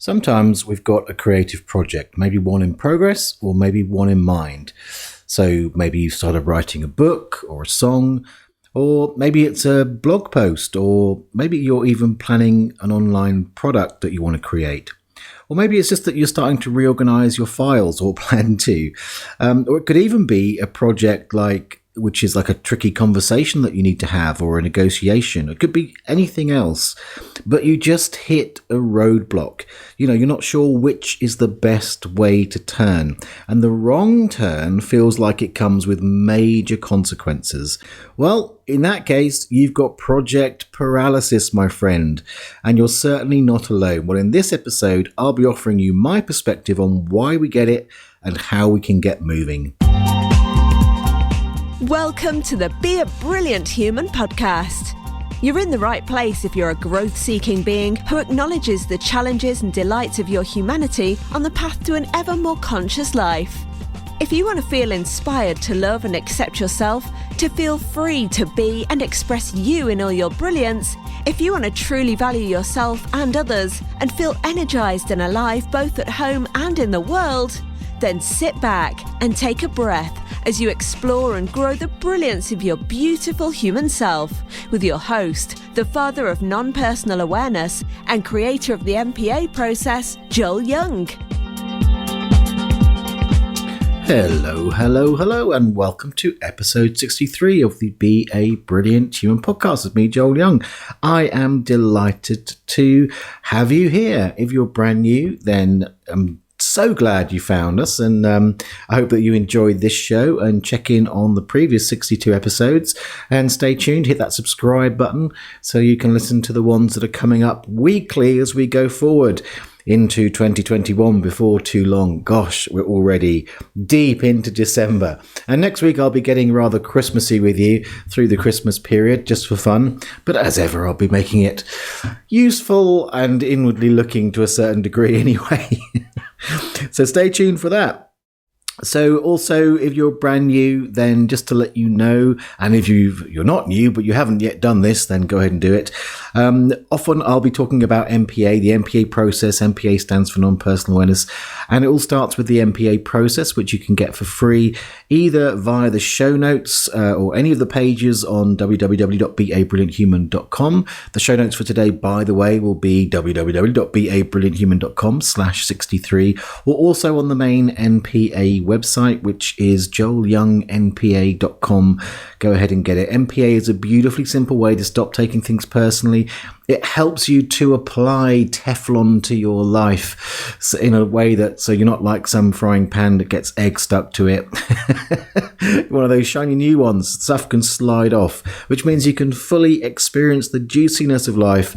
Sometimes we've got a creative project, maybe one in progress or maybe one in mind. So maybe you started writing a book or a song, or maybe it's a blog post, or maybe you're even planning an online product that you want to create. Or maybe it's just that you're starting to reorganize your files or plan to. Or it could even be a project which is like a tricky conversation that you need to have, or a negotiation. It could be anything else, but you just hit a roadblock. You're not sure which is the best way to turn, and the wrong turn feels like it comes with major consequences. Well, in that case, you've got Project Paralysis, my friend, and you're certainly not alone. Well, in this episode, I'll be offering you my perspective on why we get it and how we can get moving. Welcome to the Be a Brilliant Human podcast. You're in the right place if you're a growth-seeking being who acknowledges the challenges and delights of your humanity on the path to an ever more conscious life. If you want to feel inspired to love and accept yourself, to feel free to be and express you in all your brilliance, if you want to truly value yourself and others and feel energized and alive both at home and in the world, then sit back and take a breath as you explore and grow the brilliance of your beautiful human self with your host, the father of non-personal awareness and creator of the MPA process, Joel Young. Hello, and welcome to episode 63 of the Be a Brilliant Human podcast with me, Joel Young. I am delighted to have you here. If you're brand new, then so glad you found us, and I hope that you enjoyed this show and check in on the previous 62 episodes, and stay tuned, hit that subscribe button so you can listen to the ones that are coming up weekly as we go forward into 2021 before too long. Gosh, we're already deep into December. And next week I'll be getting rather Christmassy with you through the Christmas period, just for fun. But as ever, I'll be making it useful and inwardly looking to a certain degree anyway. So stay tuned for that. So also, if you're brand new, then just to let you know, and if you're not new but you haven't yet done this, then go ahead and do it. Often I'll be talking about MPA, the MPA process. MPA stands for non-personal awareness, and it all starts with the MPA process, which you can get for free either via the show notes or any of the pages on www.beabrillianthuman.com. The show notes for today, by the way, will be www.beabrillianthuman.com/63, or also on the main MPA website, which is joelyoungnpa.com. Go ahead and get it. MPA is a beautifully simple way to stop taking things personally. It helps you to apply Teflon to your life in a way that, so you're not like some frying pan that gets egg stuck to it. One of those shiny new ones, stuff can slide off, which means you can fully experience the juiciness of life,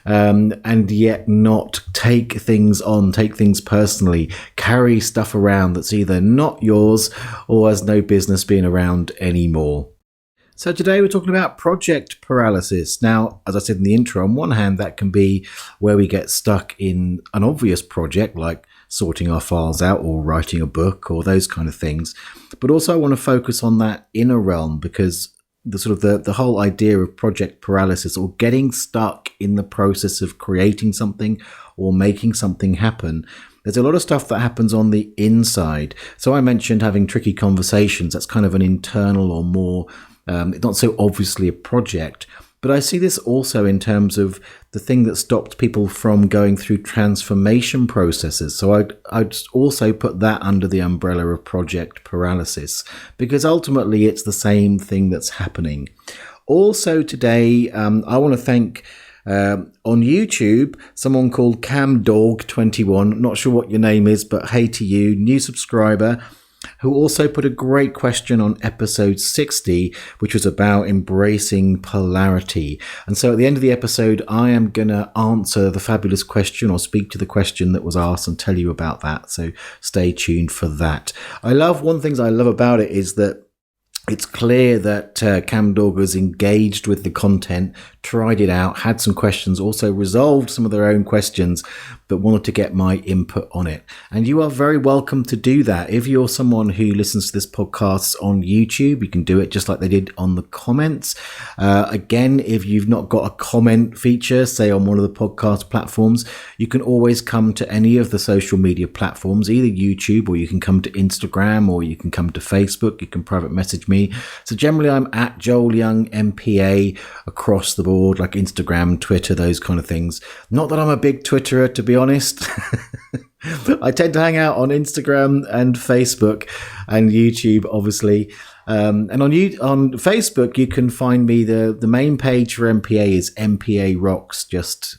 and yet not take things personally, carry stuff around that's either not yours or has no business being around anymore. So today we're talking about project paralysis. Now, as I said in the intro, on one hand, that can be where we get stuck in an obvious project like sorting our files out or writing a book or those kind of things. But also I want to focus on that inner realm, because the whole idea of project paralysis, or getting stuck in the process of creating something or making something happen, there's a lot of stuff that happens on the inside. So I mentioned having tricky conversations. That's kind of an internal or more not so obviously a project, but I see this also in terms of the thing that stopped people from going through transformation processes. So I'd also put that under the umbrella of project paralysis, because ultimately it's the same thing that's happening. Also today, I want to thank on YouTube someone called CamDog21. Not sure what your name is, but hey to you, new subscriber, who also put a great question on episode 60, which was about embracing polarity. And so at the end of the episode, I am going to answer the fabulous question, or speak to the question that was asked, and tell you about that. So stay tuned for that. One of the things I love about it is that it's clear that CamDog was engaged with the content, tried it out, had some questions, also resolved some of their own questions but wanted to get my input on it. And you are very welcome to do that. If you're someone who listens to this podcast on YouTube, you can do it just like they did on the comments. Again, if you've not got a comment feature, say on one of the podcast platforms, you can always come to any of the social media platforms, either YouTube, or you can come to Instagram, or you can come to Facebook. You can private message me. So generally I'm at Joel Young MPA across the board, like Instagram, Twitter, those kind of things. Not that I'm a big Twitterer, to be honest. I tend to hang out on Instagram and Facebook and YouTube, obviously. And on Facebook, you can find me. The main page for MPA is MPA Rocks. Just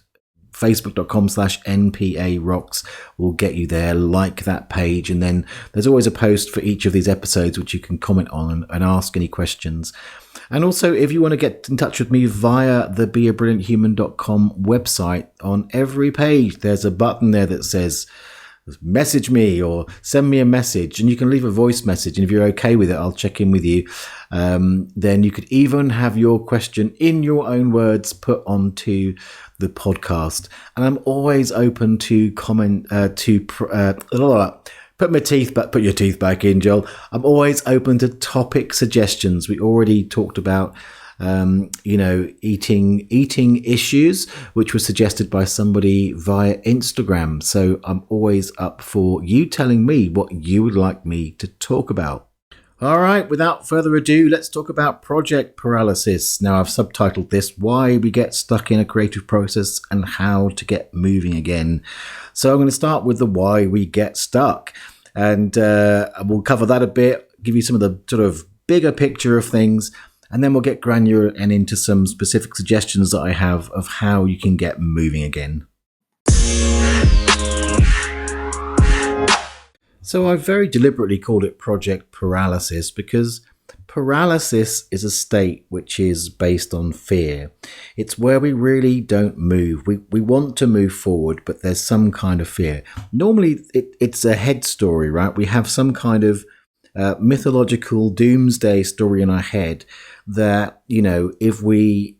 facebook.com/NPA Rocks will get you there. Like that page. And then there's always a post for each of these episodes, which you can comment on and ask any questions. And also, if you want to get in touch with me via the beabrillianthuman.com website, on every page, there's a button there that says message me or send me a message, and you can leave a voice message. And if you're okay with it, I'll check in with you. Then you could even have your question in your own words put onto the podcast. And I'm always open to comment, put your teeth back in, Joel. I'm always open to topic suggestions. We already talked about, eating issues, which was suggested by somebody via Instagram. So I'm always up for you telling me what you would like me to talk about. All right, without further ado, let's talk about Project Paralysis. Now, I've subtitled this, Why We Get Stuck in a Creative Process and How to Get Moving Again. So I'm going to start with the why we get stuck. And we'll cover that a bit, give you some of the sort of bigger picture of things, and then we'll get granular and into some specific suggestions that I have of how you can get moving again. So I very deliberately called it Project Paralysis because paralysis is a state which is based on fear. It's where we really don't move. We want to move forward, but there's some kind of fear. Normally, it's a head story, right? We have some kind of mythological doomsday story in our head that, if we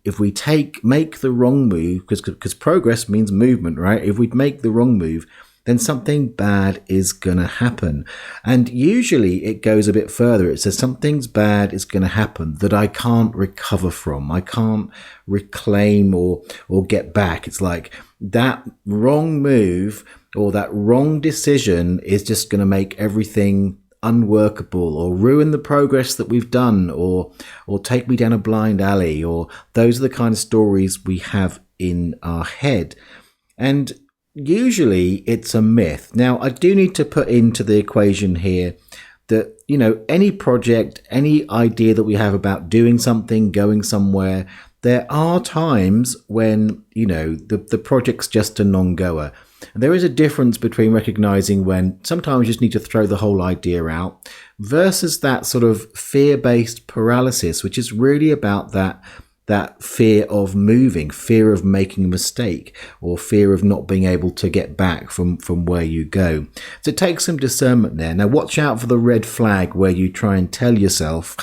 make the wrong move, because progress means movement, right? If we make the wrong move, then something bad is going to happen. And usually it goes a bit further. It says something's bad is going to happen that I can't recover from. I can't reclaim or get back. It's like that wrong move or that wrong decision is just going to make everything unworkable or ruin the progress that we've done or take me down a blind alley, or those are the kind of stories we have in our head. And usually it's a myth. Now, I do need to put into the equation here that, any project, any idea that we have about doing something, going somewhere, there are times when, the project's just a non-goer. And there is a difference between recognizing when sometimes you just need to throw the whole idea out versus that sort of fear-based paralysis, which is really about that fear of moving, fear of making a mistake, or fear of not being able to get back from where you go. So take some discernment there. Now watch out for the red flag where you try and tell yourself,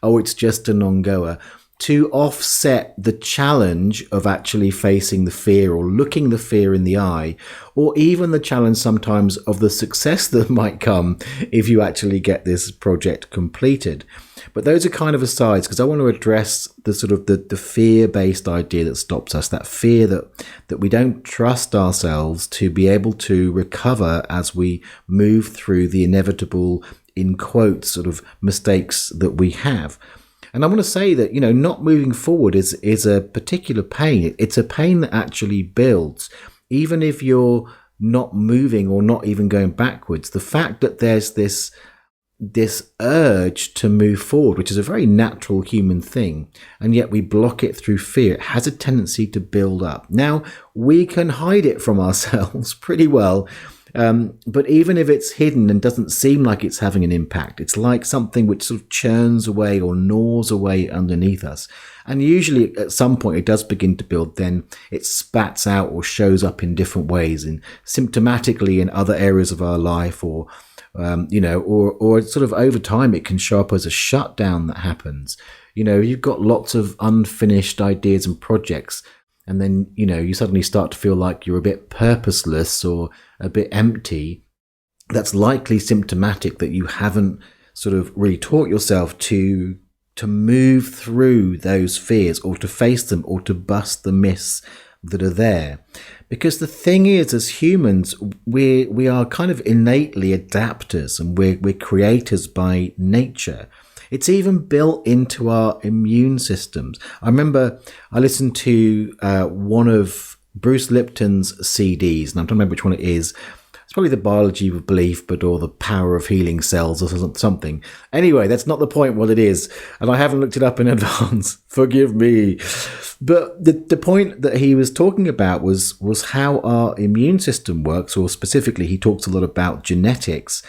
oh, it's just a non-goer, to offset the challenge of actually facing the fear or looking the fear in the eye, or even the challenge sometimes of the success that might come if you actually get this project completed. But those are kind of asides, because I want to address the sort of the fear-based idea that stops us, that fear that we don't trust ourselves to be able to recover as we move through the inevitable, in quotes, sort of mistakes that we have. And I want to say that, not moving forward is a particular pain. It's a pain that actually builds. Even if you're not moving or not even going backwards, the fact that there's this urge to move forward, which is a very natural human thing, and yet we block it through fear, it has a tendency to build up. Now, we can hide it from ourselves pretty well, but even if it's hidden and doesn't seem like it's having an impact, it's like something which sort of churns away or gnaws away underneath us. And usually at some point it does begin to build, then it spats out or shows up in different ways, and symptomatically in other areas of our life, or sort of over time it can show up as a shutdown that happens. You've got lots of unfinished ideas and projects, and then, you suddenly start to feel like you're a bit purposeless or a bit empty, that's likely symptomatic that you haven't sort of really taught yourself to move through those fears, or to face them, or to bust the myths that are there. Because the thing is, as humans, we are kind of innately adapters, and we're creators by nature. It's even built into our immune systems. I remember I listened to one of Bruce Lipton's CDs, and I'm trying to remember which one it is. It's probably The Biology of Belief, or The Power of Healing Cells, or something. Anyway, that's not the point what it is, and I haven't looked it up in advance. Forgive me. But the point that he was talking about was how our immune system works, or specifically he talks a lot about genetics,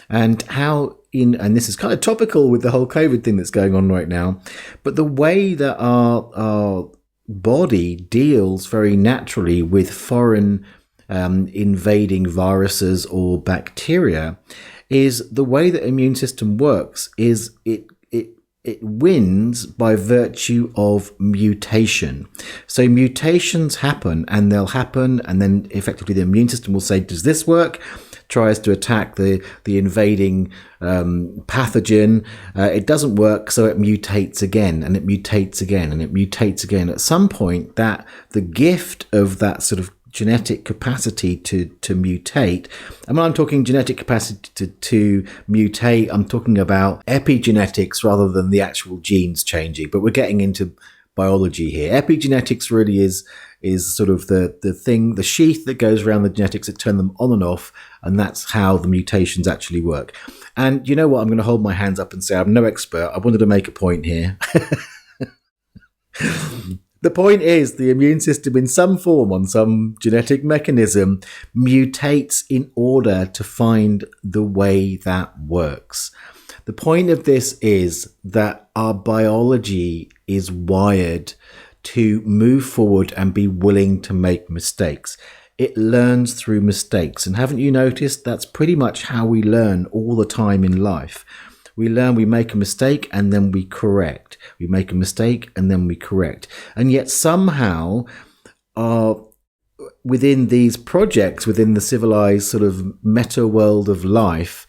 and how and this is kind of topical with the whole COVID thing that's going on right now, but the way that our body deals very naturally with foreign invading viruses or bacteria is the way that immune system works is it wins by virtue of mutation. So mutations happen, and they'll happen, and then effectively the immune system will say, does this work? Tries to attack the invading pathogen. It doesn't work, so it mutates again, and it mutates again, and it mutates again. At some point, that the gift of that sort of genetic capacity to mutate, and when I'm talking genetic capacity to mutate, I'm talking about epigenetics rather than the actual genes changing, but we're getting into biology here. Epigenetics really is sort of the thing, the sheath that goes around the genetics that turn them on and off, and that's how the mutations actually work. And you know what, I'm going to hold my hands up and say I'm no expert. I wanted to make a point here. The point is, the immune system in some form, on some genetic mechanism, mutates in order to find the way that works. The point of this is that our biology is wired to move forward and be willing to make mistakes. It learns through mistakes. And haven't you noticed that's pretty much how we learn all the time in life? We learn, we make a mistake, and then we correct. We make a mistake, and then we correct. And yet somehow, within these projects, within the civilized sort of meta world of life,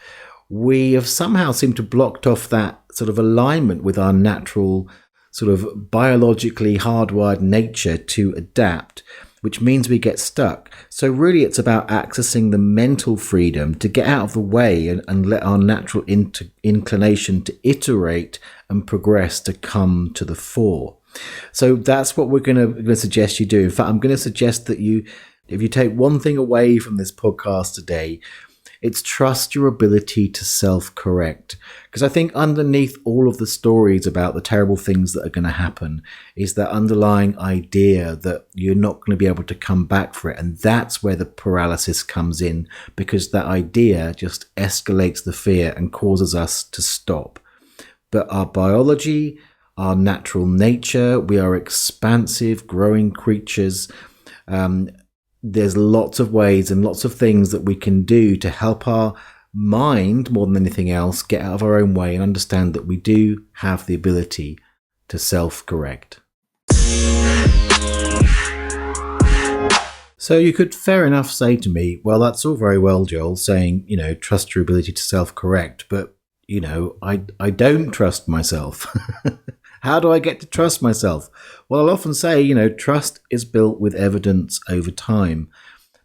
we have somehow seemed to blocked off that sort of alignment with our natural sort of biologically hardwired nature to adapt, which means we get stuck. So really it's about accessing the mental freedom to get out of the way and let our natural inclination to iterate and progress to come to the fore. So that's what we're going to suggest you do. In fact, I'm going to suggest that if you take one thing away from this podcast today, it's trust your ability to self-correct. Because I think underneath all of the stories about the terrible things that are going to happen is that underlying idea that you're not going to be able to come back for it. And that's where the paralysis comes in, because that idea just escalates the fear and causes us to stop. But our biology, our natural nature, we are expansive, growing creatures. There's lots of ways and lots of things that we can do to help our mind, more than anything else, get out of our own way and understand that we do have the ability to self-correct. So you could fair enough say to me, well, that's all very well, Joel, saying, trust your ability to self-correct, but, I don't trust myself. How do I get to trust myself? Well, I'll often say, trust is built with evidence over time.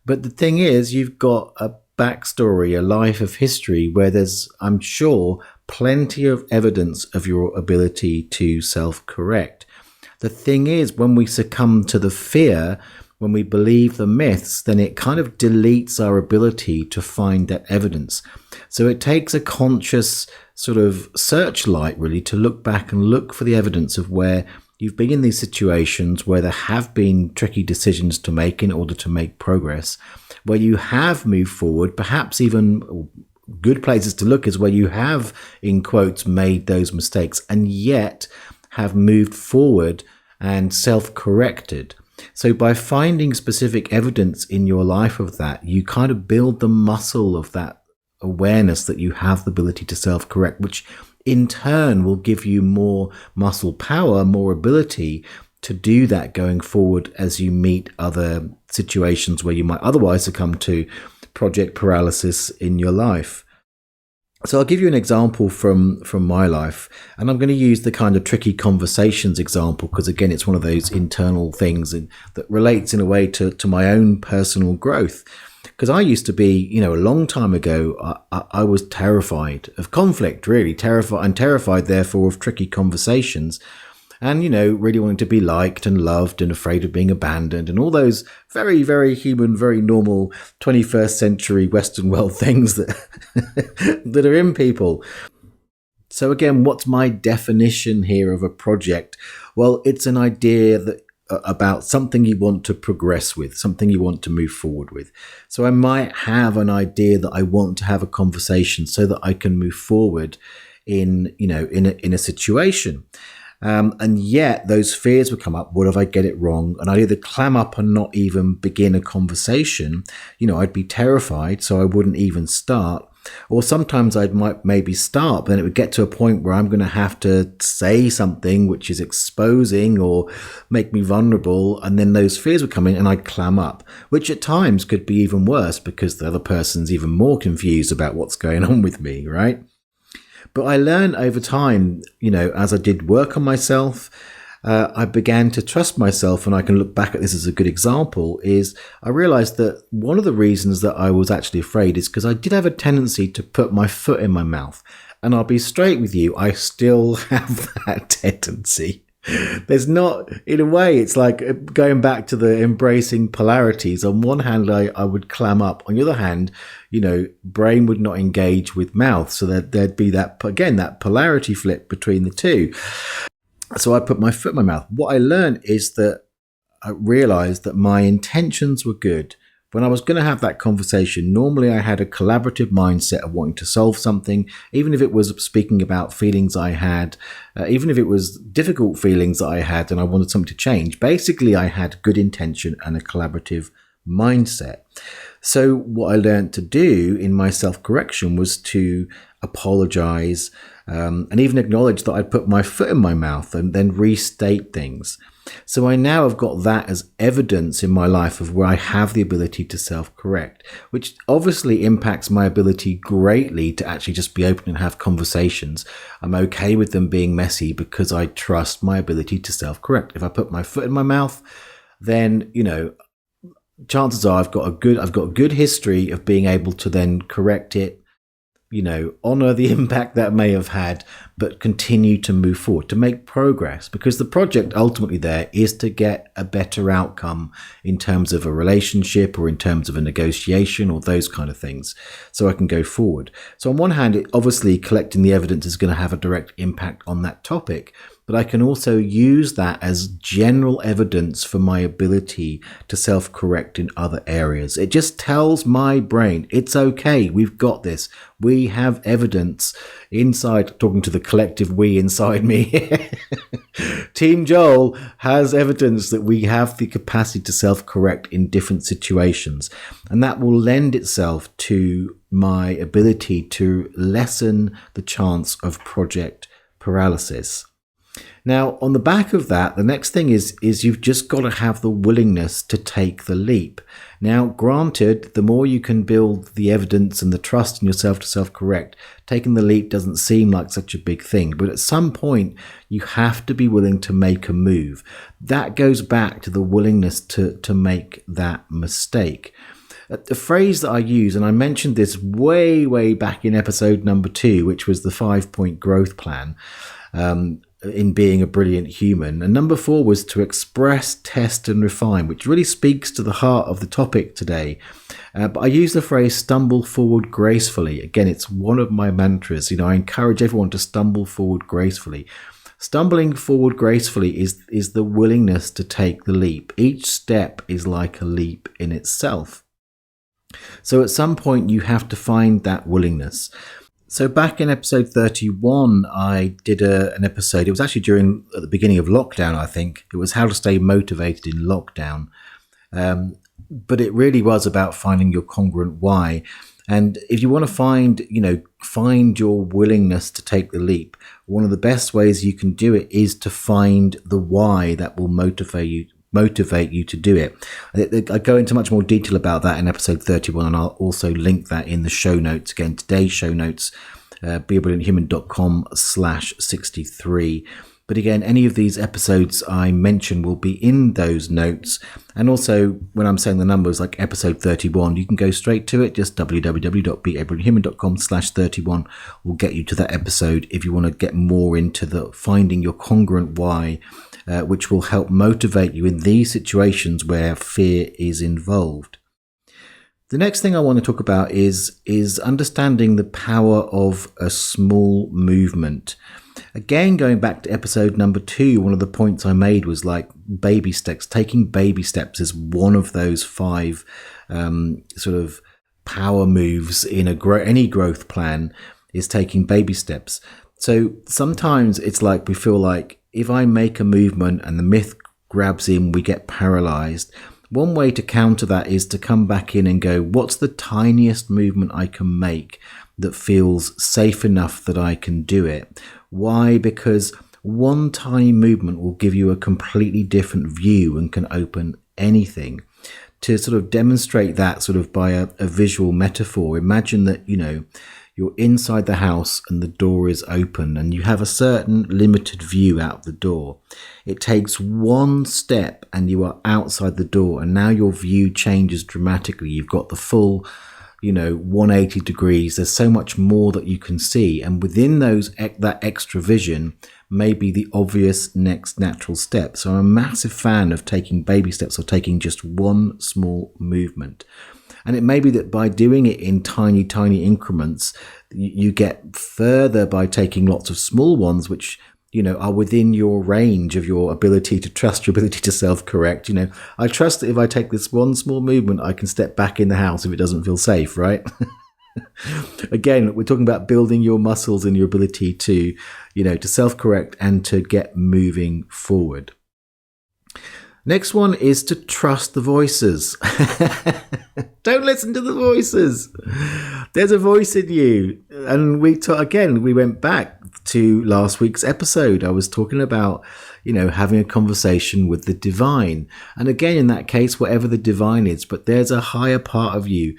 But the thing is, you've got a backstory, a life of history where there's, I'm sure, plenty of evidence of your ability to self-correct. The thing is, when we succumb to the fear, when we believe the myths, then it kind of deletes our ability to find that evidence. So it takes a conscious sort of searchlight, really, to look back and look for the evidence of where you've been in these situations where there have been tricky decisions to make in order to make progress, where you have moved forward, perhaps even good places to look is where you have, in quotes, made those mistakes and yet have moved forward and self-corrected. So by finding specific evidence in your life of that, you kind of build the muscle of that awareness that you have the ability to self-correct, which in turn will give you more muscle power, more ability to do that going forward as you meet other situations where you might otherwise succumb to project paralysis in your life. So I'll give you an example from my life, and I'm going to use the kind of tricky conversations example because, again, it's one of those internal things that relates in a way to my own personal growth. Because I used to be, a long time ago, I was terrified of conflict, really terrified, therefore, of tricky conversations. And, really wanting to be liked and loved and afraid of being abandoned and all those very, very human, very normal 21st century Western world things that that are in people. So again, what's my definition here of a project? Well, it's an idea that about something you want to progress with, something you want to move forward with. So I might have an idea that I want to have a conversation so that I can move forward in a situation. And yet those fears would come up. What if I get it wrong? And I'd either clam up and not even begin a conversation. I'd be terrified, so I wouldn't even start. Or sometimes I might maybe start, but then it would get to a point where I'm going to have to say something which is exposing or make me vulnerable. And then those fears would come in and I'd clam up, which at times could be even worse because the other person's even more confused about what's going on with me, right? But I learned over time, as I did work on myself, I began to trust myself, and I can look back at this as a good example, is I realized that one of the reasons that I was actually afraid is because I did have a tendency to put my foot in my mouth. And I'll be straight with you, I still have that tendency. There's not, in a way, it's like going back to the embracing polarities. On one hand, I would clam up. On the other hand, brain would not engage with mouth. So there'd be that polarity flip between the two. So I put my foot in my mouth. What I learned is that I realized that my intentions were good. When I was going to have that conversation, normally I had a collaborative mindset of wanting to solve something, even if it was speaking about feelings I had, even if it was difficult feelings that I had and I wanted something to change. Basically, I had good intention and a collaborative mindset. So what I learned to do in my self-correction was to apologize and even acknowledge that I'd put my foot in my mouth and then restate things. So I now have got that as evidence in my life of where I have the ability to self-correct, which obviously impacts my ability greatly to actually just be open and have conversations. I'm okay with them being messy because I trust my ability to self-correct. If I put my foot in my mouth, then, chances are I've got a good history of being able to then correct it, honor the impact that may have had, but continue to move forward, to make progress, because the project ultimately there is to get a better outcome in terms of a relationship or in terms of a negotiation or those kind of things, so I can go forward. So on one hand, obviously collecting the evidence is going to have a direct impact on that topic, but I can also use that as general evidence for my ability to self-correct in other areas. It just tells my brain, it's okay, we've got this. We have evidence inside, talking to the collective we inside me. Team Joel has evidence that we have the capacity to self-correct in different situations. And that will lend itself to my ability to lessen the chance of project paralysis. Now, on the back of that, the next thing is you've just got to have the willingness to take the leap. Now, granted, the more you can build the evidence and the trust in yourself to self-correct, taking the leap doesn't seem like such a big thing. But at some point, you have to be willing to make a move. That goes back to the willingness to make that mistake. The phrase that I use, and I mentioned this way, way back in episode number 2, which was the 5-point growth plan, in being a brilliant human. And number 4 was to express, test, and refine, which really speaks to the heart of the topic today. But I use the phrase stumble forward gracefully. Again, it's one of my mantras. I encourage everyone to stumble forward gracefully. Stumbling forward gracefully is the willingness to take the leap. Each step is like a leap in itself. So at some point you have to find that willingness. So back in episode 31, I did an episode. It was actually at the beginning of lockdown, I think. It was how to stay motivated in lockdown. But it really was about finding your congruent why. And if you want to find your willingness to take the leap, one of the best ways you can do it is to find the why that will motivate you to do it. I go into much more detail about that in episode 31, and I'll also link that in the show notes. Again, today's show notes, beabrillianthuman.com/63. But again, any of these episodes I mention will be in those notes. And also, when I'm saying the numbers, like episode 31, you can go straight to it. Just www.beabrillianthuman.com/31 will get you to that episode if you want to get more into the finding your congruent why, which will help motivate you in these situations where fear is involved. The next thing I want to talk about is understanding the power of a small movement. Again, going back to episode number 2, one of the points I made was like baby steps. Taking baby steps is one of those 5 sort of power moves in any growth plan, is taking baby steps. So sometimes it's like we feel like if I make a movement and the myth grabs in, we get paralyzed. One way to counter that is to come back in and go, what's the tiniest movement I can make that feels safe enough that I can do it? Why? Because one tiny movement will give you a completely different view and can open anything. To sort of demonstrate that sort of by a visual metaphor, imagine that, you're inside the house and the door is open and you have a certain limited view out the door. It takes one step and you are outside the door, and now your view changes dramatically. You've got the full 180 degrees. There's so much more that you can see, and within that extra vision may be the obvious next natural step. So I'm a massive fan of taking baby steps, or taking just one small movement. And it may be that by doing it in tiny increments, you get further by taking lots of small ones, which are within your range of your ability to trust, your ability to self-correct. I trust that if I take this one small movement, I can step back in the house if it doesn't feel safe, right? Again, we're talking about building your muscles and your ability to, to self-correct and to get moving forward. Next one is to trust the voices. Don't listen to the voices. There's a voice in you. And we went back to last week's episode. I was talking about, having a conversation with the divine. And again, in that case, whatever the divine is, but there's a higher part of you.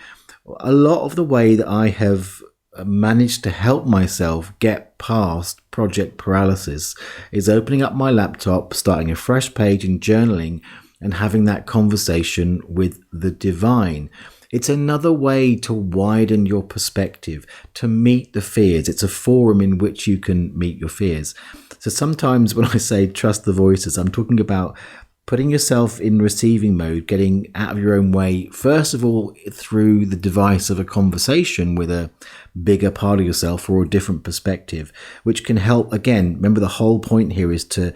A lot of the way that I have managed to help myself get past Project Paralysis is opening up my laptop, starting a fresh page and journaling, and having that conversation with the divine. It's another way to widen your perspective, to meet the fears. It's a forum in which you can meet your fears. So sometimes when I say trust the voices, I'm talking about putting yourself in receiving mode, getting out of your own way, first of all, through the device of a conversation with a bigger part of yourself or a different perspective, which can help. Again, remember the whole point here is to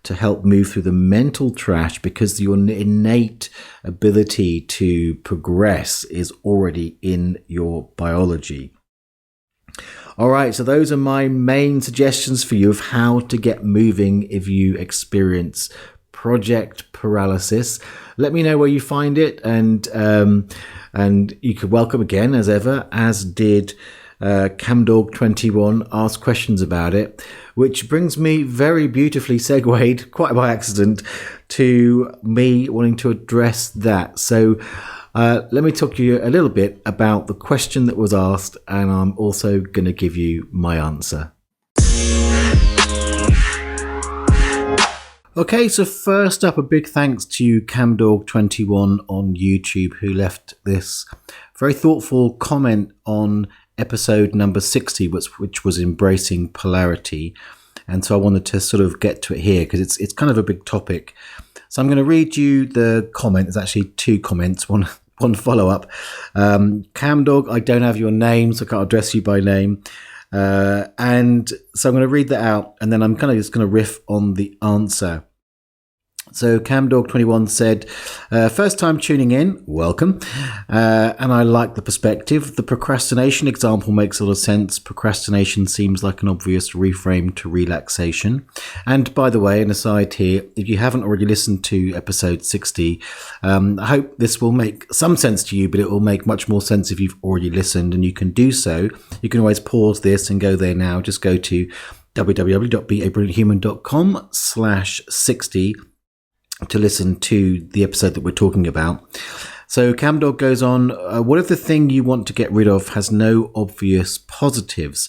help move through the mental trash, because your innate ability to progress is already in your biology. All right, so those are my main suggestions for you of how to get moving if you experience Project Paralysis. Let me know where you find it, and you could welcome again, as ever, as did Camdog21, ask questions about it, which brings me very beautifully segued, quite by accident, to me wanting to address that. So let me talk to you a little bit about the question that was asked, and I'm also going to give you my answer. Okay, so first up, a big thanks to Camdog21 on YouTube, who left this very thoughtful comment on episode number 60, which was embracing polarity. And so I wanted to sort of get to it here because it's kind of a big topic. So I'm going to read you the comment. There's actually 2 comments, one follow-up. Camdog, I don't have your name, so I can't address you by name. And so I'm going to read that out, and then I'm kind of just going to riff on the answer. So CamDog21 said, first time tuning in, welcome. And I like the perspective. The procrastination example makes a lot of sense. Procrastination seems like an obvious reframe to relaxation. And by the way, an aside here, if you haven't already listened to episode 60, I hope this will make some sense to you, but it will make much more sense if you've already listened, and you can do so. You can always pause this and go there now. Just go to www.beabrillianthuman.com/60 to listen to the episode that we're talking about. So Camdog goes on, what if the thing you want to get rid of has no obvious positives?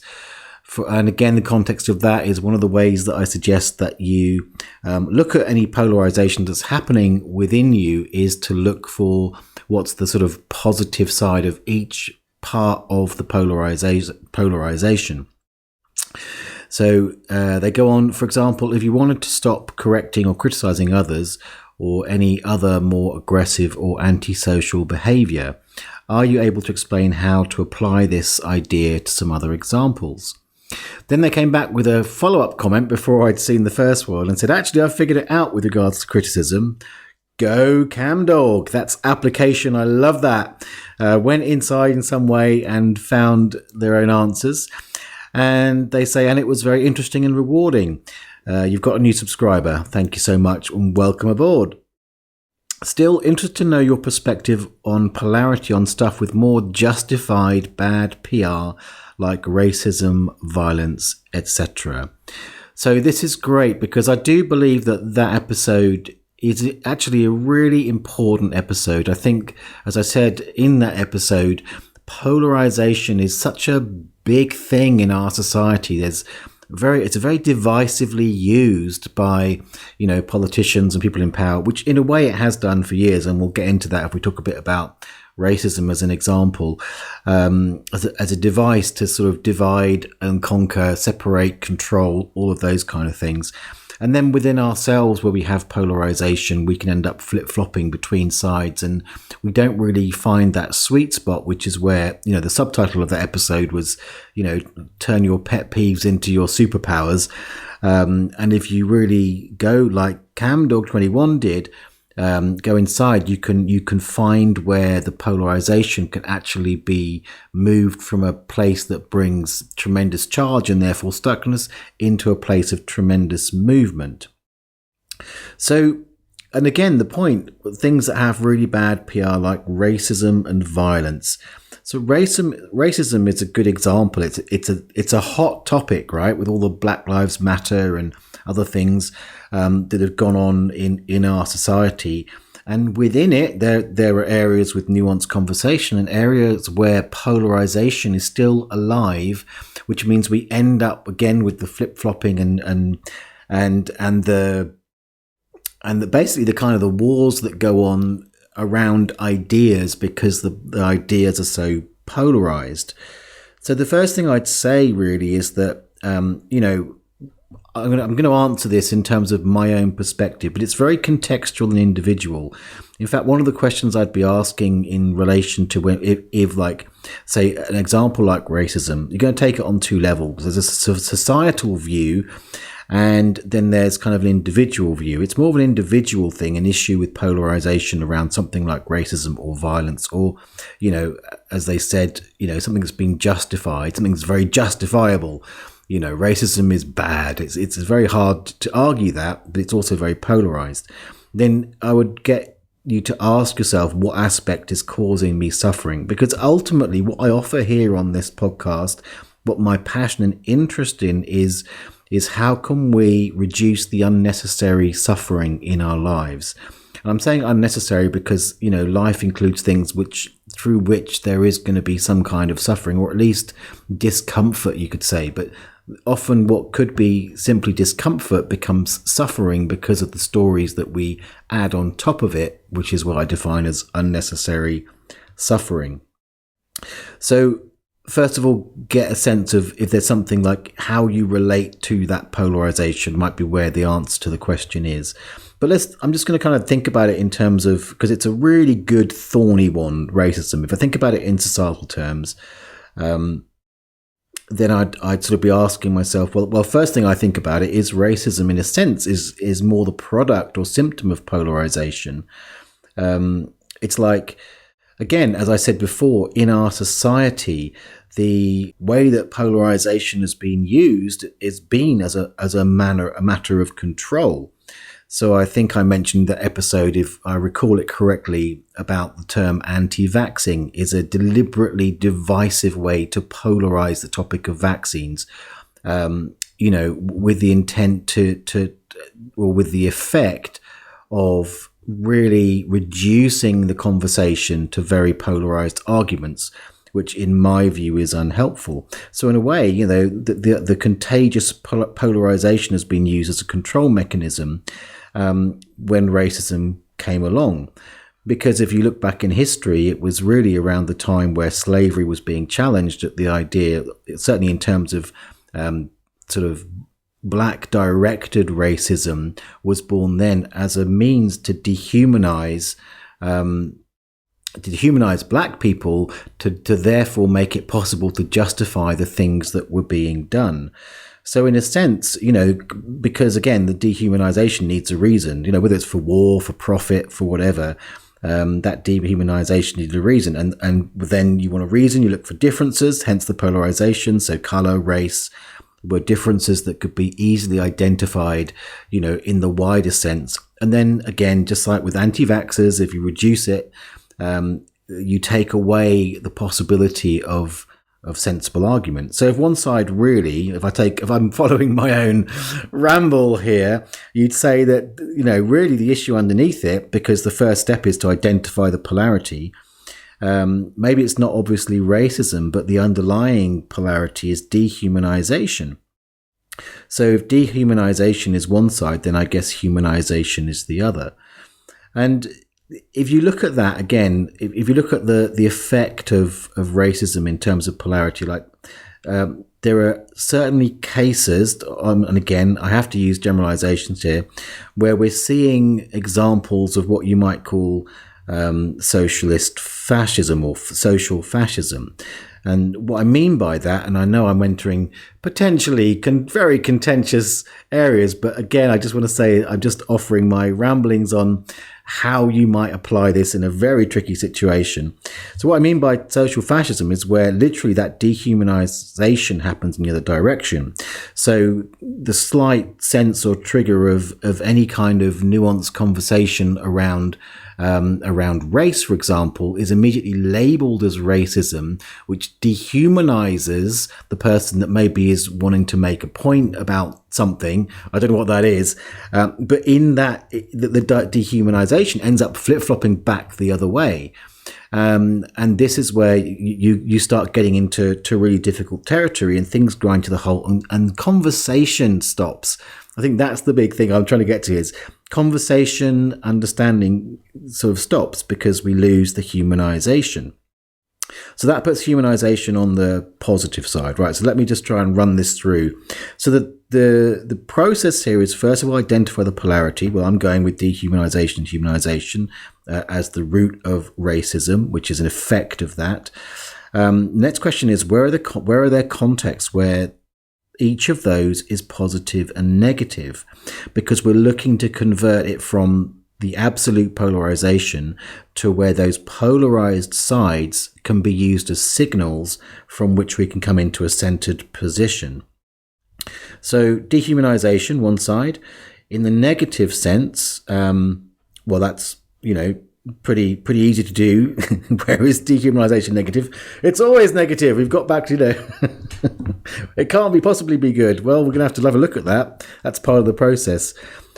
And again, the context of that is one of the ways that I suggest that you look at any polarization that's happening within you is to look for what's the sort of positive side of each part of the polarization. So they go on, for example, if you wanted to stop correcting or criticizing others or any other more aggressive or antisocial behavior, are you able to explain how to apply this idea to some other examples? Then they came back with a follow-up comment before I'd seen the first one and said, actually, I've figured it out with regards to criticism. Go Camdog. That's application. I love that. Went inside in some way and found their own answers. And they say, and it was very interesting and rewarding. You've got a new subscriber. Thank you so much and welcome aboard. Still interested to know your perspective on polarity on stuff with more justified bad PR like racism, violence, etc. So this is great because I do believe that episode is actually a really important episode. I think, as I said in that episode, polarization is such a big thing in our society. It's very divisively used by, politicians and people in power, which in a way it has done for years. And we'll get into that if we talk a bit about racism as an example, as a device to sort of divide and conquer, separate, control, all of those kind of things. And then within ourselves, where we have polarization, we can end up flip-flopping between sides, and we don't really find that sweet spot, which is where, the subtitle of that episode was, turn your pet peeves into your superpowers. And if you really go like CamDog21 did, go inside, you can find where the polarization can actually be moved from a place that brings tremendous charge and therefore stuckness into a place of tremendous movement. So, and again, the point, things that have really bad PR like racism and violence. So racism is a good example. It's a hot topic, right? With all the Black Lives Matter and other things that have gone on in our society. And within it, there are areas with nuanced conversation and areas where polarization is still alive, which means we end up again with the flip-flopping and basically the kind of the wars that go on around ideas because the ideas are so polarized. So the first thing I'd say really is that, I'm going to answer this in terms of my own perspective, but it's very contextual and individual. In fact, one of the questions I'd be asking in relation to if like, say, an example like racism, you're going to take it on two levels. There's a societal view, and then there's kind of an individual view. It's more of an individual thing, an issue with polarization around something like racism or violence, or, as they said, something that's being justified, something that's very justifiable. Racism is bad. It's very hard to argue that, but it's also very polarized. Then I would get you to ask yourself what aspect is causing me suffering, because ultimately what I offer here on this podcast, what my passion and interest in is how can we reduce the unnecessary suffering in our lives. And I'm saying unnecessary because, life includes things through which there is going to be some kind of suffering, or at least discomfort, you could say. But often what could be simply discomfort becomes suffering because of the stories that we add on top of it, which is what I define as unnecessary suffering. So first of all, get a sense of if there's something like how you relate to that polarization might be where the answer to the question is. But I'm just going to kind of think about it in terms of, because it's a really good thorny one, racism. If I think about it in societal terms, then I'd sort of be asking myself, well, first thing I think about it is racism, in a sense, is more the product or symptom of polarization. It's like, again, as I said before, in our society, the way that polarization has been used is been as a matter of control. So I think I mentioned that episode, if I recall it correctly, about the term anti-vaxxing is a deliberately divisive way to polarize the topic of vaccines, with the intent or with the effect of really reducing the conversation to very polarized arguments, which in my view is unhelpful. So in a way, the contagious polarization has been used as a control mechanism when racism came along. Because if you look back in history, it was really around the time where slavery was being challenged at the idea, certainly in terms of sort of black directed racism, was born then as a means to dehumanize black people, to therefore make it possible to justify the things that were being done. So in a sense, because again, the dehumanization needs a reason, whether it's for war, for profit, for whatever, that dehumanization needs a reason. And then you want a reason, you look for differences, hence the polarization. So color, race were differences that could be easily identified, in the wider sense. And then again, just like with anti-vaxxers, if you reduce it, you take away the possibility of sensible argument. So if one side really, if I'm following my own ramble here, you'd say that, really the issue underneath it, because the first step is to identify the polarity, maybe it's not obviously racism, but the underlying polarity is dehumanization. So if dehumanization is one side, then I guess humanization is the other. And if you look at that again, if you look at the effect of racism in terms of polarity, there are certainly cases, and again, I have to use generalizations here, where we're seeing examples of what you might call socialist fascism or social fascism. And what I mean by that, and I know I'm entering potentially very contentious areas, but again, I just want to say I'm just offering my ramblings on how you might apply this in a very tricky situation. So what I mean by social fascism is where literally that dehumanization happens in the other direction. So the slight sense or trigger of any kind of nuanced conversation around race, for example, is immediately labeled as racism, which dehumanizes the person that maybe is wanting to make a point about something. I don't know what that is, but in that, the dehumanization ends up flip-flopping back the other way. And this is where you start getting into really difficult territory, and things grind to the halt, and conversation stops. I think that's the big thing I'm trying to get to, is conversation, understanding sort of stops because we lose the humanization. So that puts humanization on the positive side, right? So let me just try and run this through. So the process here is, first of all, identify the polarity. Well, I'm going with dehumanization, humanization as the root of racism, which is an effect of that. Next question is, where are there contexts where each of those is positive and negative? Because we're looking to convert it from the absolute polarization to where those polarized sides can be used as signals from which we can come into a centered position. So dehumanization, one side. In the negative sense, well, that's, pretty easy to do. Where is dehumanization negative? It's always negative. We've got back to, it can't possibly be good. Well, we're going to have a look at that. That's part of the process.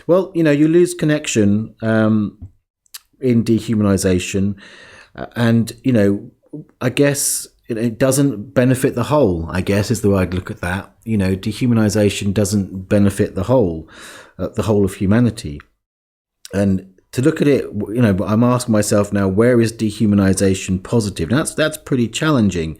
Well, you lose connection in dehumanization, and, I guess it doesn't benefit the whole, I guess, is the way I'd look at that. Dehumanization doesn't benefit the whole of humanity. And to look at it, I'm asking myself now, where is dehumanization positive? Now, that's pretty challenging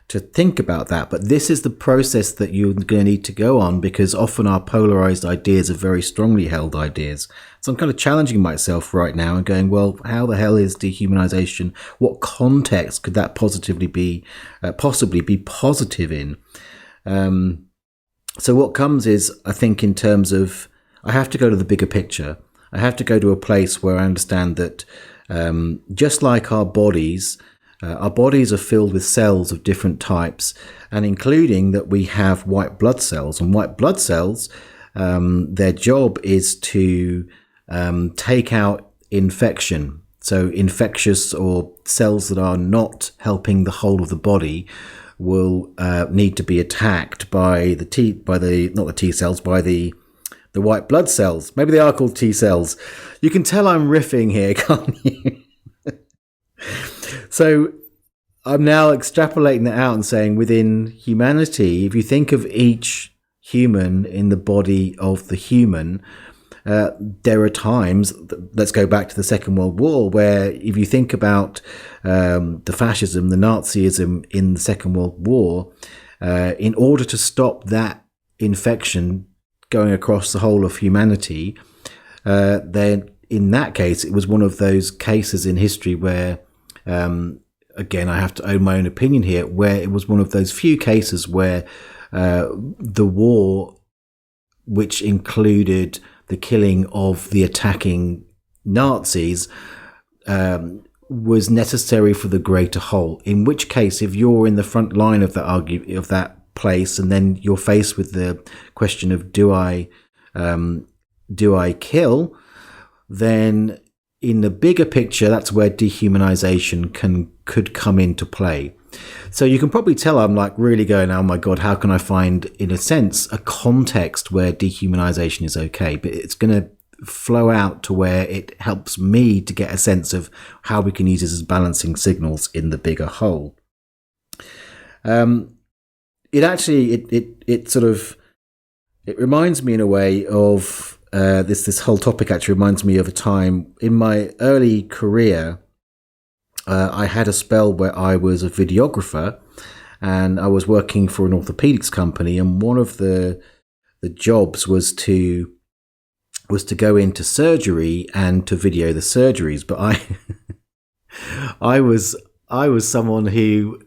to think about that, but this is the process that you're going to need to go on, because often our polarized ideas are very strongly held ideas. So I'm kind of challenging myself right now and going, well, how the hell is dehumanization? What context could that possibly be positive in? So what comes is, I think, in terms of, I have to go to the bigger picture. I have to go to a place where I understand that just like our bodies are filled with cells of different types, and including that we have white blood cells. And white blood cells, their job is to take out infection. So infectious or cells that are not helping the whole of the body will need to be attacked by the white blood cells. Maybe they are called T cells. You can tell I'm riffing here, can't you? So I'm now extrapolating that out and saying, within humanity, if you think of each human in the body of the human, there are times, let's go back to the Second World War, where if you think about the fascism, the Nazism in the Second World War, in order to stop that infection going across the whole of humanity, then in that case, it was one of those cases in history where, again, I have to own my own opinion here, where it was one of those few cases where the war, which included the killing of the attacking Nazis, was necessary for the greater whole. In which case, if you're in the front line of that place, and then you're faced with the question of do I kill, then in the bigger picture, that's where dehumanization could come into play. So you can probably tell I'm like really going, oh my God, how can I find, in a sense, a context where dehumanization is okay? But it's going to flow out to where it helps me to get a sense of how we can use this as balancing signals in the bigger whole. It reminds me in a way of this whole topic. Actually reminds me of a time in my early career. I had a spell where I was a videographer, and I was working for an orthopedics company, and one of the jobs was to go into surgery and to video the surgeries. But I was someone who,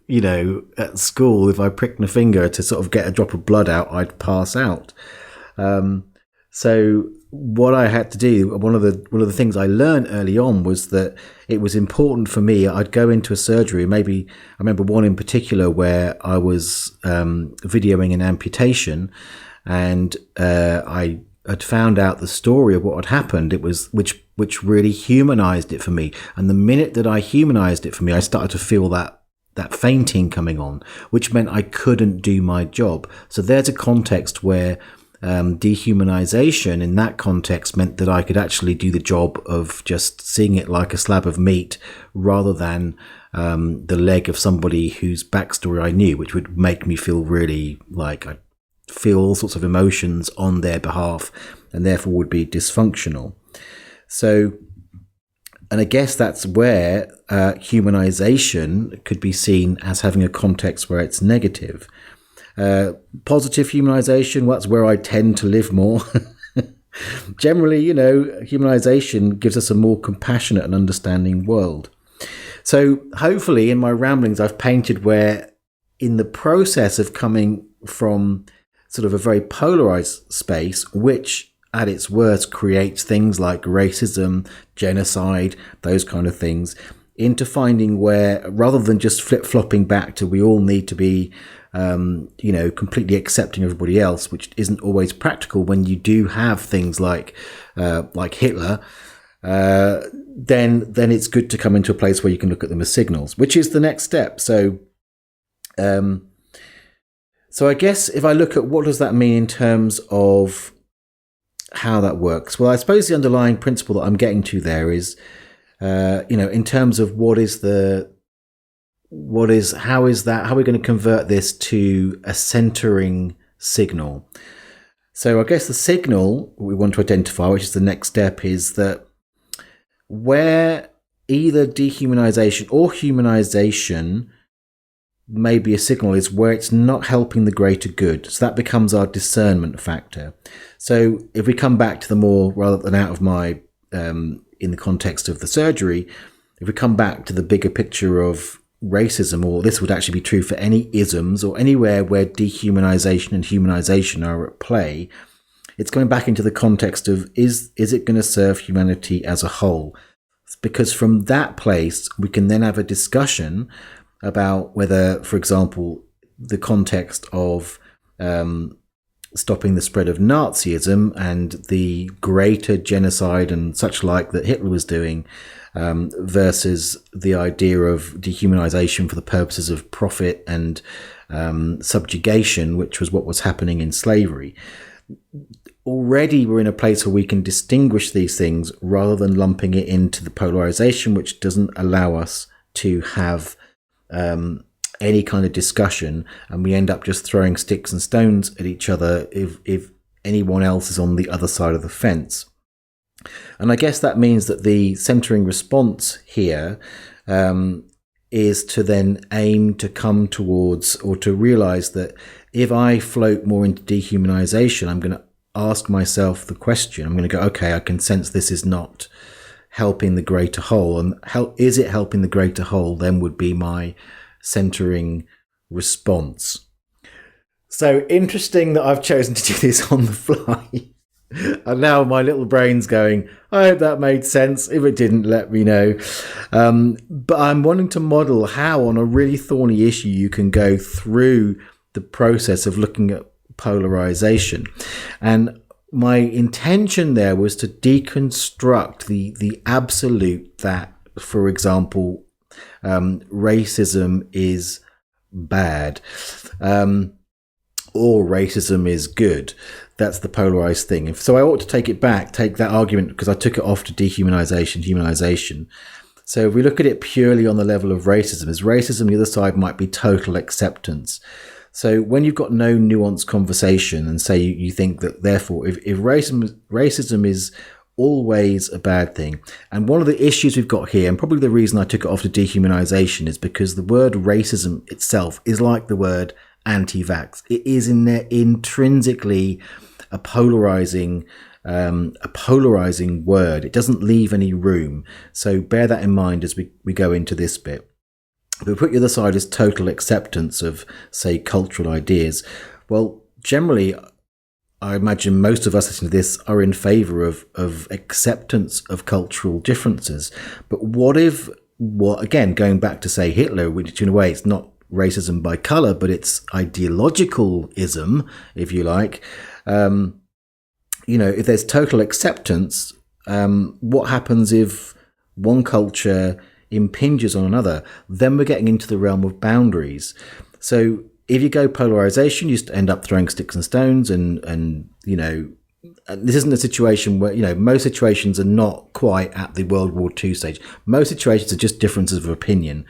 at school, if I pricked my finger to sort of get a drop of blood out, I'd pass out. So what I had to do, one of the things I learned early on was that it was important for me. I'd go into a surgery. Maybe I remember one in particular where I was videoing an amputation, and I had found out the story of what had happened. It was which really humanized it for me. And the minute that I humanized it for me, I started to feel that fainting coming on, which meant I couldn't do my job. So there's a context where dehumanization in that context meant that I could actually do the job of just seeing it like a slab of meat rather than the leg of somebody whose backstory I knew, which would make me feel really like I feel all sorts of emotions on their behalf and therefore would be dysfunctional. So, and I guess that's where humanization could be seen as having a context where it's negative. Positive humanization, that's where I tend to live more. Generally, humanization gives us a more compassionate and understanding world. So hopefully in my ramblings, I've painted where in the process of coming from sort of a very polarized space, which at its worst creates things like racism, genocide, those kind of things, into finding where, rather than just flip-flopping back to we all need to be completely accepting everybody else, which isn't always practical when you do have things like Hitler, then it's good to come into a place where you can look at them as signals, which is the next step. So I guess if I look at what does that mean in terms of how that works, well, I suppose the underlying principle that I'm getting to there is, in terms of how are we going to convert this to a centering signal? So I guess the signal we want to identify, which is the next step, is that where either dehumanization or humanization may be a signal is where it's not helping the greater good. So that becomes our discernment factor. So if we come back to the more, rather than out of my, in the context of the surgery, if we come back to the bigger picture of racism, or this would actually be true for any isms or anywhere where dehumanization and humanization are at play, it's going back into the context of is it going to serve humanity as a whole? Because from that place, we can then have a discussion about whether, for example, the context of stopping the spread of Nazism and the greater genocide and such like that Hitler was doing, versus the idea of dehumanization for the purposes of profit and subjugation, which was what was happening in slavery. Already we're in a place where we can distinguish these things rather than lumping it into the polarization, which doesn't allow us to have any kind of discussion, and we end up just throwing sticks and stones at each other if anyone else is on the other side of the fence. And I guess that means that the centering response here is to then aim to come towards, or to realize that if I float more into dehumanization, I'm going to ask myself the question. I'm going to go, okay, I can sense this is not helping the greater whole. And how is it helping the greater whole? Then would be my centering response. So interesting that I've chosen to do this on the fly. And now my little brain's going, I hope that made sense. If it didn't, let me know. But I'm wanting to model how on a really thorny issue you can go through the process of looking at polarization. And my intention there was to deconstruct the absolute that, for example, racism is bad, or racism is good. That's the polarized thing. So I ought to take that argument, because I took it off to dehumanization, humanization. So if we look at it purely on the level of racism, as racism, the other side might be total acceptance. So when you've got no nuanced conversation, and say you think that therefore if racism is always a bad thing, and one of the issues we've got here, and probably the reason I took it off to dehumanization, is because the word racism itself is like the word anti-vax. It is in there intrinsically a polarizing word. It doesn't leave any room. So bear that in mind as we go into this bit. If we put the other side as total acceptance of, say, cultural ideas, well, generally, I imagine most of us listening to this are in favour of acceptance of cultural differences. But again, going back to, say, Hitler, which in a way it's not racism by colour, but it's ideological-ism, if you like. If there's total acceptance, what happens if one culture impinges on another? Then we're getting into the realm of boundaries. So if you go polarization, you end up throwing sticks and stones, and this isn't a situation where, most situations are not quite at the World War II stage. Most situations are just differences of opinion.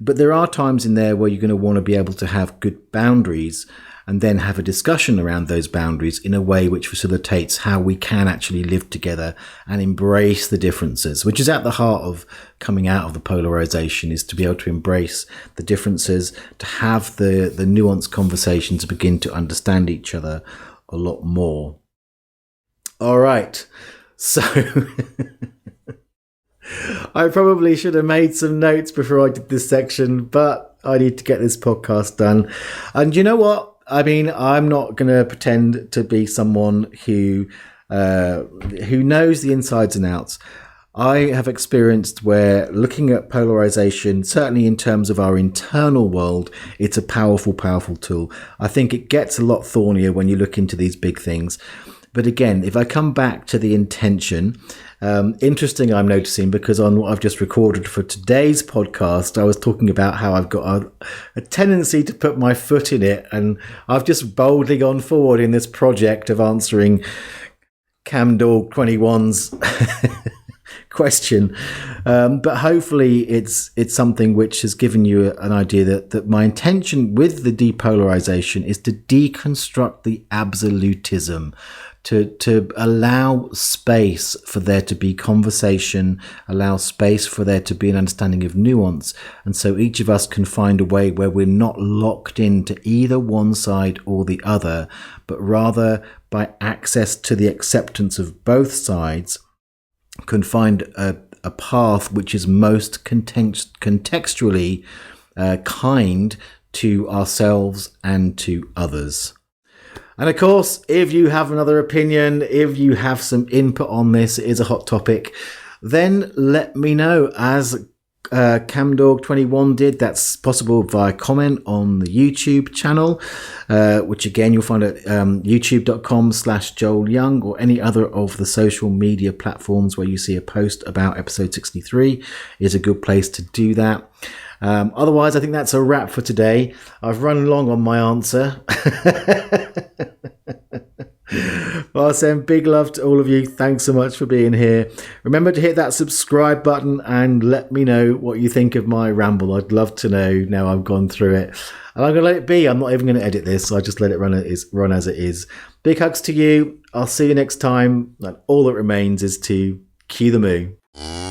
But there are times in there where you're going to want to be able to have good boundaries, and then have a discussion around those boundaries in a way which facilitates how we can actually live together and embrace the differences, which is at the heart of coming out of the polarization, is to be able to embrace the differences, to have the nuanced conversation, to begin to understand each other a lot more. All right. So I probably should have made some notes before I did this section, but I need to get this podcast done. And you know what? I mean, I'm not going to pretend to be someone who knows the insides and outs. I have experienced where looking at polarization, certainly in terms of our internal world, it's a powerful, powerful tool. I think it gets a lot thornier when you look into these big things. But again, if I come back to the intention, interesting I'm noticing, because on what I've just recorded for today's podcast, I was talking about how I've got a tendency to put my foot in it, and I've just boldly gone forward in this project of answering Camdog 21's question. But hopefully it's something which has given you an idea that my intention with the depolarization is to deconstruct the absolutism, to allow space for there to be conversation, allow space for there to be an understanding of nuance. And so each of us can find a way where we're not locked into either one side or the other, but rather by access to the acceptance of both sides, can find a path which is most contextually kind to ourselves and to others. And of course, if you have another opinion, if you have some input on this, it is a hot topic, then let me know. As Camdog21 did, that's possible via comment on the YouTube channel, which again you'll find at youtube.com/Joel Young, or any other of the social media platforms where you see a post about episode 63 is a good place to do that. Otherwise, I think that's a wrap for today. I've run long on my answer. Well, I send big love to all of you. Thanks so much for being here. Remember to hit that subscribe button and let me know what you think of my ramble. I'd love to know now I've gone through it. And I'm going to let it be. I'm not even going to edit this. So I just let it run as it is. Big hugs to you. I'll see you next time. And all that remains is to cue the moo.